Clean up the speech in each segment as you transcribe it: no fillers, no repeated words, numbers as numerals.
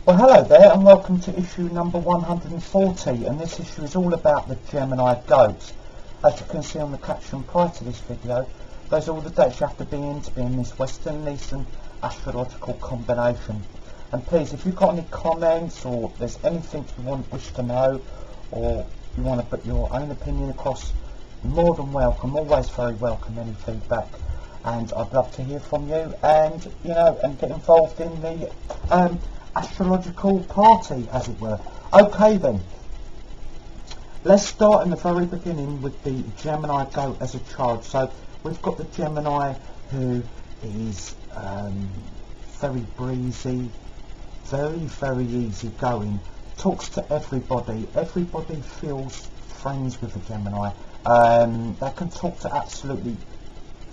Well, hello there and welcome to issue number 140, and this issue is all about the Gemini goat. As you can see on the caption prior to this video, those are all the dates you have to be in this Western Eastern astrological combination. And please, if you've got any comments or there's anything you wish to know, or you want to put your own opinion across, more than welcome, always very welcome any feedback. And I'd love to hear from you and, and get involved in the astrological party, as it were. Okay then, let's start in the very beginning with the Gemini goat as a child. So we've got the Gemini who is very breezy, very easy going, talks to everybody feels friends with the Gemini. They can talk to absolutely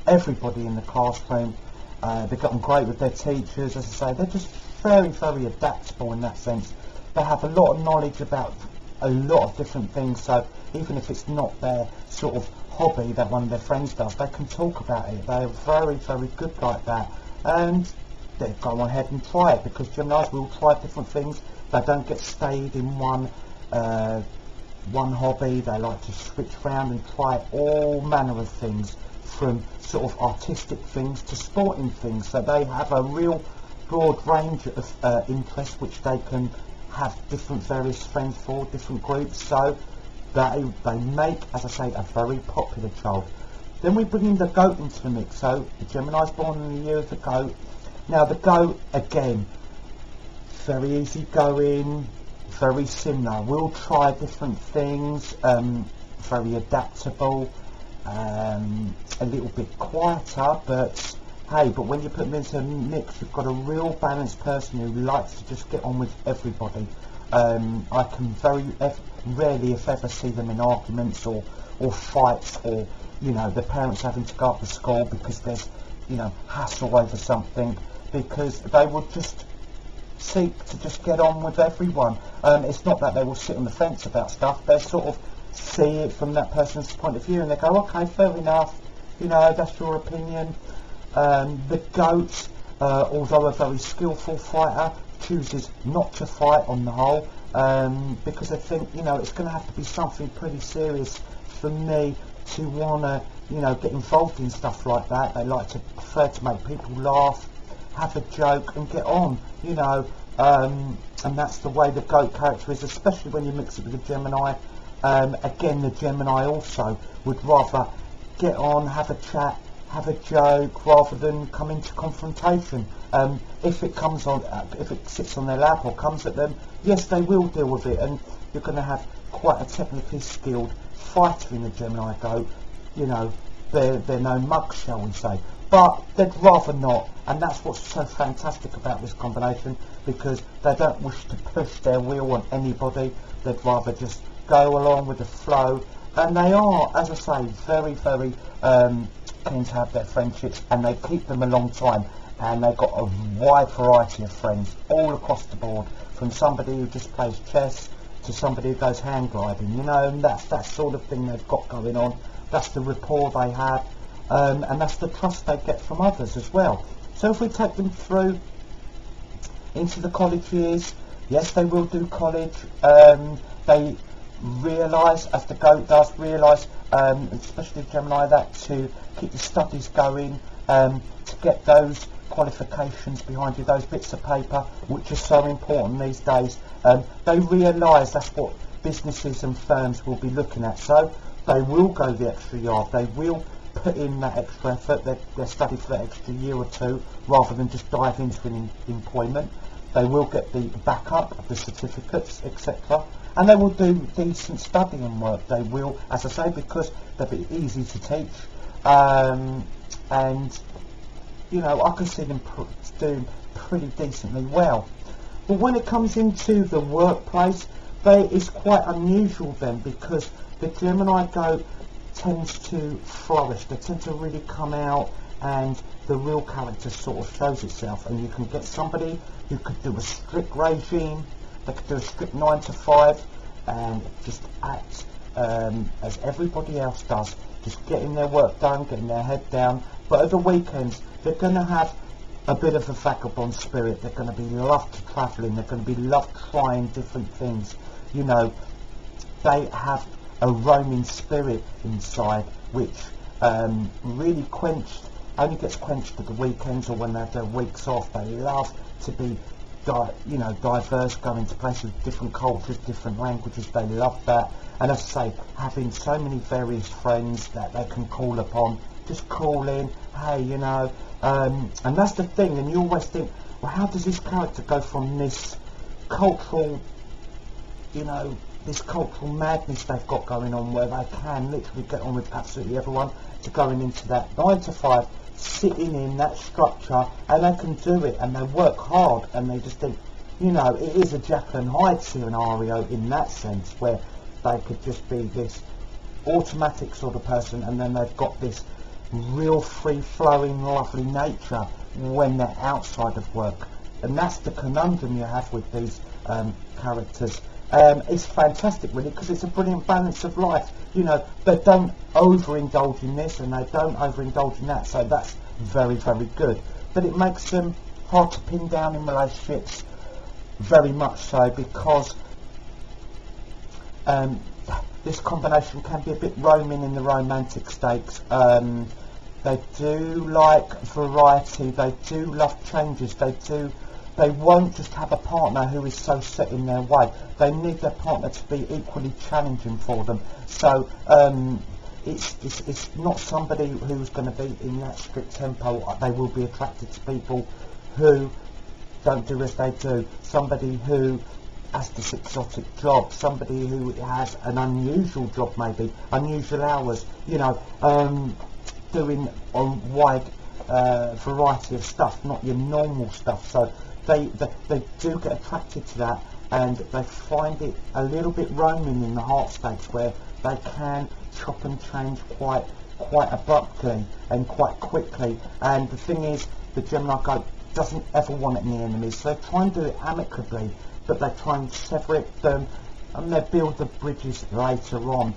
everybody in the classroom. They get on great with their teachers. As I say, they're just very adaptable in that sense. They have a lot of knowledge about a lot of different things, so even if it's not their sort of hobby that one of their friends does, they can talk about it. They're very good like that, and they go ahead and try it, because Geminis will try different things. They don't get stayed in one hobby. They like to switch around and try all manner of things, from sort of artistic things to sporting things. So they have a real broad range of interests which they can have different various friends for, different groups, so they make, as I say, a very popular child. Then we bring in the goat into the mix. So the Gemini's born in the year of the goat. Now the goat, again, very easy going, very similar, will try different things, very adaptable, a little bit quieter, but hey, but when you put them into a mix, you've got a real balanced person who likes to just get on with everybody. I can rarely, if ever, see them in arguments or fights, or the parents having to go up to school because there's hassle over something, because they will just seek to just get on with everyone. It's not that they will sit on the fence about stuff. They sort of see it from that person's point of view and they go, okay, fair enough, that's your opinion. The goat, although a very skillful fighter, chooses not to fight on the whole, because they think, it's going to have to be something pretty serious for me to want to, get involved in stuff like that. They like to prefer to make people laugh, have a joke and get on, and that's the way the goat character is, especially when you mix it with the Gemini. Again, the Gemini also would rather get on, have a chat, have a joke, rather than come into confrontation. If it sits on their lap or comes at them, yes, they will deal with it, and you're going to have quite a technically skilled fighter in the Gemini goat. They're no mugs, shall we say, but they'd rather not, and that's what's so fantastic about this combination, because they don't wish to push their will on anybody. They'd rather just go along with the flow, and they are, as I say, very keen to have their friendships, and they keep them a long time, and they've got a wide variety of friends all across the board, from somebody who just plays chess to somebody who goes hang gliding, and that's that sort of thing they've got going on. That's the rapport they have, and that's the trust they get from others as well. So if we take them through into the college years, yes, they will do college. They realise, as the goat does, especially Gemini, that to keep the studies going, to get those qualifications behind you, those bits of paper, which are so important these days. They realise that's what businesses and firms will be looking at, so they will go the extra yard. They will put in that extra effort. They study for that extra year or two, rather than just dive into an employment. They will get the backup of the certificates, etc. And they will do decent studying work. They will, as I say, because they'll be easy to teach. And, I can see them doing pretty decently well. But when it comes into the workplace, it's quite unusual then, because the Gemini goat tends to flourish. They tend to really come out, and the real character sort of shows itself. And you can get somebody who could do a strict regime. They could do a strict 9 to 5 and just act as everybody else does, just getting their work done, getting their head down. But at the weekends, they're going to have a bit of a vagabond spirit. They're going to be love to travelling. They're going to be love trying different things. You know, they have a roaming spirit inside, which really only gets quenched at the weekends or when they have their weeks off. They love to be, diverse, going to places with different cultures, different languages. They love that. And as I say, having so many various friends that they can call upon, just call in, hey, and that's the thing. And you always think, well, how does this character go from this cultural, this cultural madness they've got going on, where they can literally get on with absolutely everyone, to going into that 9 to 5, sitting in that structure, and they can do it, and they work hard, and they just think, it is a Jekyll and Hyde scenario in that sense, where they could just be this automatic sort of person, and then they've got this real free-flowing, lovely nature when they're outside of work. And that's the conundrum you have with these characters. It's fantastic, really, because it's a brilliant balance of life. They don't overindulge in this and they don't overindulge in that, so that's very, very good. But it makes them hard to pin down in relationships, very much so, because this combination can be a bit roaming in the romantic stakes. They do like variety, they do love changes, they won't just have a partner who is so set in their way. They need their partner to be equally challenging for them. So it's not somebody who's going to be in that strict tempo. They will be attracted to people who don't do as they do. Somebody who has this exotic job, somebody who has an unusual job, maybe unusual hours, doing a wide variety of stuff, not your normal stuff. So they do get attracted to that, and they find it a little bit roaming in the heart stakes, where they can chop and change quite abruptly and quite quickly. And the thing is, the Gemini goat doesn't ever want any enemies, so they try and do it amicably, but they try and sever them, and they build the bridges later on,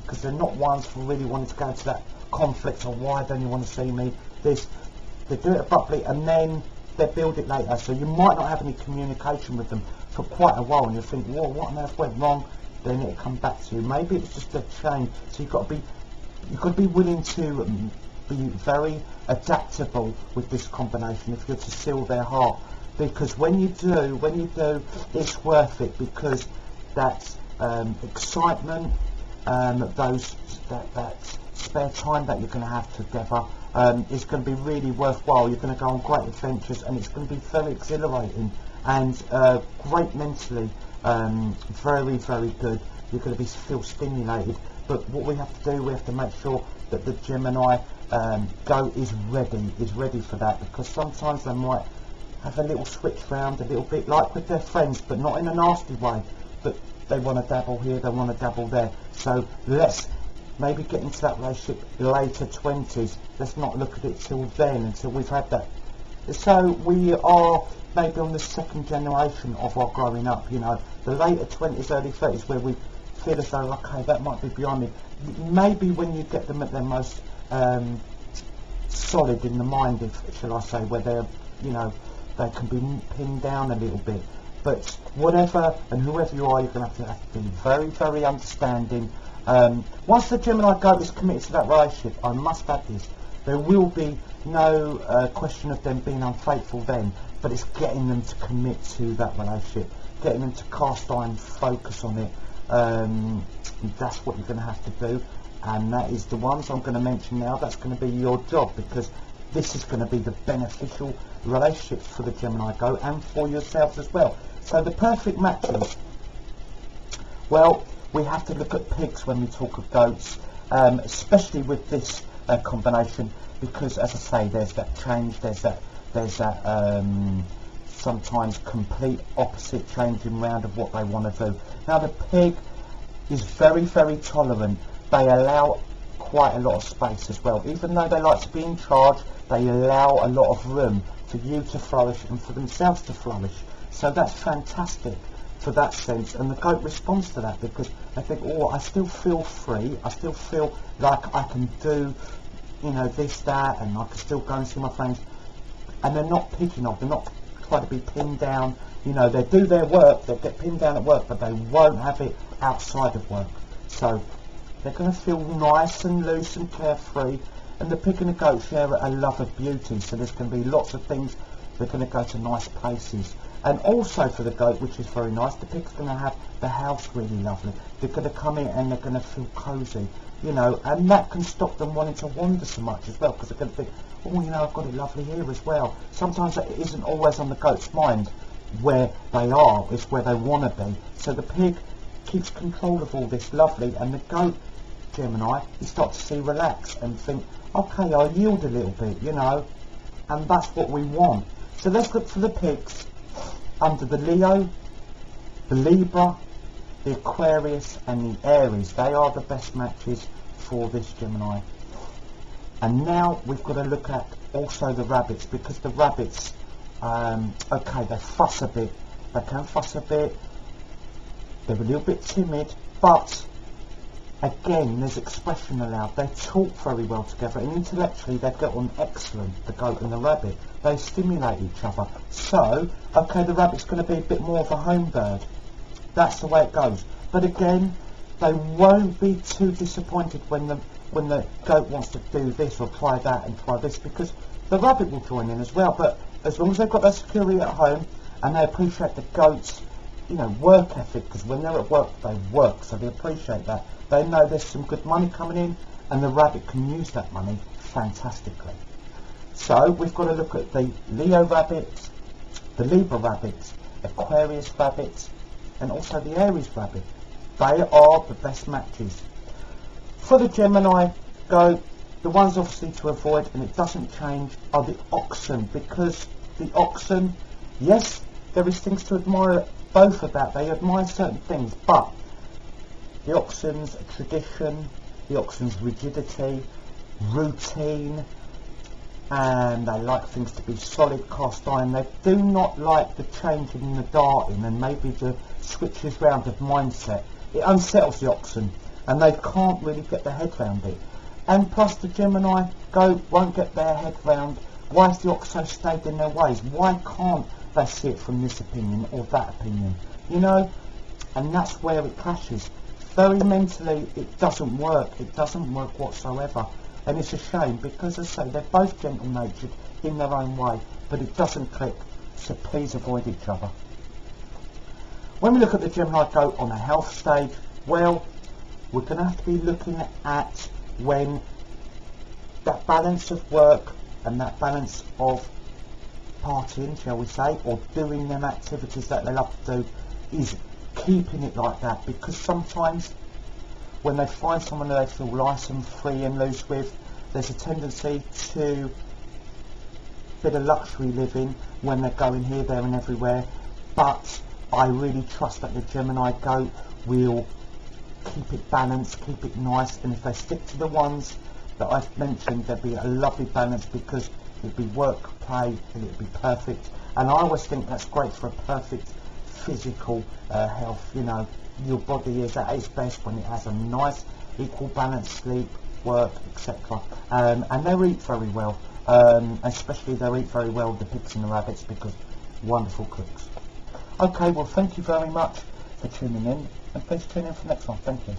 because they're not ones for really wanting to go into that conflict, or why don't you want to see me, this. They do it abruptly, and then they build it later, so you might not have any communication with them for quite a while, and you think, whoa, what on earth went wrong? Then it'll come back to you. Maybe it's just a change, so you've got to be willing to be very adaptable with this combination if you're to seal their heart, because when you do, it's worth it, because that excitement, that spare time that you're going to have together is going to be really worthwhile. You're going to go on great adventures, and it's going to be very exhilarating and great mentally, very, very good. You're going to feel stimulated. But what we have to do, we have to make sure that the Gemini goat is ready for that, because sometimes they might have a little switch round a little bit, like with their friends, but not in a nasty way, but they want to dabble here, they want to dabble there. So let's maybe get into that relationship later 20s. Let's not look at it till then, until we've had that. So we are maybe on the second generation of our growing up, the later 20s, early 30s, where we feel as though, okay, that might be beyond me. Maybe when you get them at their most solid in the mind, shall I say, where they're, they can be pinned down a little bit. But whatever and whoever you are, you're going to have to be very, very understanding. Once the Gemini goat is committed to that relationship, I must add this, there will be no question of them being unfaithful then, but it's getting them to commit to that relationship, getting them to cast iron focus on it. That's what you're going to have to do, and that is the ones I'm going to mention now. That's going to be your job, because this is going to be the beneficial relationships for the Gemini goat and for yourselves as well. So the perfect matches, well, we have to look at pigs when we talk of goats, especially with this combination, because as I say, there's that change, there's that sometimes complete opposite changing round of what they want to do. Now the pig is very, very tolerant. They allow quite a lot of space as well. Even though they like to be in charge, they allow a lot of room for you to flourish and for themselves to flourish. So that's fantastic for that sense, and the goat responds to that, because they think, oh, I still feel free, I still feel like I can do, this, that, and I can still go and see my friends. and they're not pigeonholed, they're not trying to be pinned down. You know, they do their work, they get pinned down at work, but they won't have it outside of work. So they're going to feel nice and loose and carefree, and the pig and the goat share a love of beauty, so there's going to be lots of things. They're going to go to nice places. And also for the goat, which is very nice, the pig's going to have the house really lovely. They're going to come in and they're going to feel cosy, you know, and that can stop them wanting to wander so much as well, because they're going to think, oh, you know, I've got it lovely here as well. Sometimes it isn't always on the goat's mind where they are, it's where they want to be. So the pig keeps control of all this lovely, and the goat, Gemini, you start to see relax and think, okay, I'll yield a little bit, you know, and that's what we want. So let's look for the pigs under the Leo, the Libra, the Aquarius and the Aries. They are the best matches for this Gemini. And now we've got to look at also the rabbits, because the rabbits, okay, they fuss a bit, they can fuss a bit, they're a little bit timid, but again, there's expression allowed. They talk very well together, and intellectually they get on excellent, the goat and the rabbit. They stimulate each other. So, okay, the rabbit's going to be a bit more of a home bird. That's the way it goes. But again, they won't be too disappointed when the goat wants to do this or try that and try this, because the rabbit will join in as well. But as long as they've got their security at home and they appreciate the goat's, you know, work ethic, because when they're at work, they work, so they appreciate that. They know there's some good money coming in, and the rabbit can use that money fantastically. So we've got to look at the Leo rabbits, the Libra rabbits, Aquarius rabbits, and also the Aries rabbit. They are the best matches. For the Gemini goat, the ones obviously to avoid, and it doesn't change, are the oxen, because the oxen, yes, there is things to admire both about. They admire certain things, but the oxen's tradition, the oxen's rigidity, routine, and they like things to be solid cast iron. They do not like the changing and the darting and maybe the switches round of mindset. It unsettles the oxen, and they can't really get their head round it. And plus the Gemini goat won't get their head round why has the ox so stayed in their ways? Why can't they see it from this opinion or that opinion? You know, and that's where it clashes. Very mentally, it doesn't work. It doesn't work whatsoever. And it's a shame, because as I say, they're both gentle-natured in their own way, but it doesn't click, so please avoid each other. When we look at the Gemini goat on a health stage, well, we're going to have to be looking at when that balance of work and that balance of partying, shall we say, or doing them activities that they love to do, is keeping it like that, because sometimes when they find someone that they feel light and free and loose with, there's a tendency to a bit of luxury living when they're going here, there and everywhere. But I really trust that the Gemini goat will keep it balanced, keep it nice, and if they stick to the ones that I've mentioned, there'll be a lovely balance, because it'll be work, play, and it'll be perfect. And I always think that's great for a perfect physical health. You know, your body is at its best when it has a nice equal balance, sleep, work, etc. And they eat very well, especially they eat very well, the pigs and the rabbits, because wonderful cooks. Okay, well, thank you very much for tuning in, and please tune in for next one. Thank you.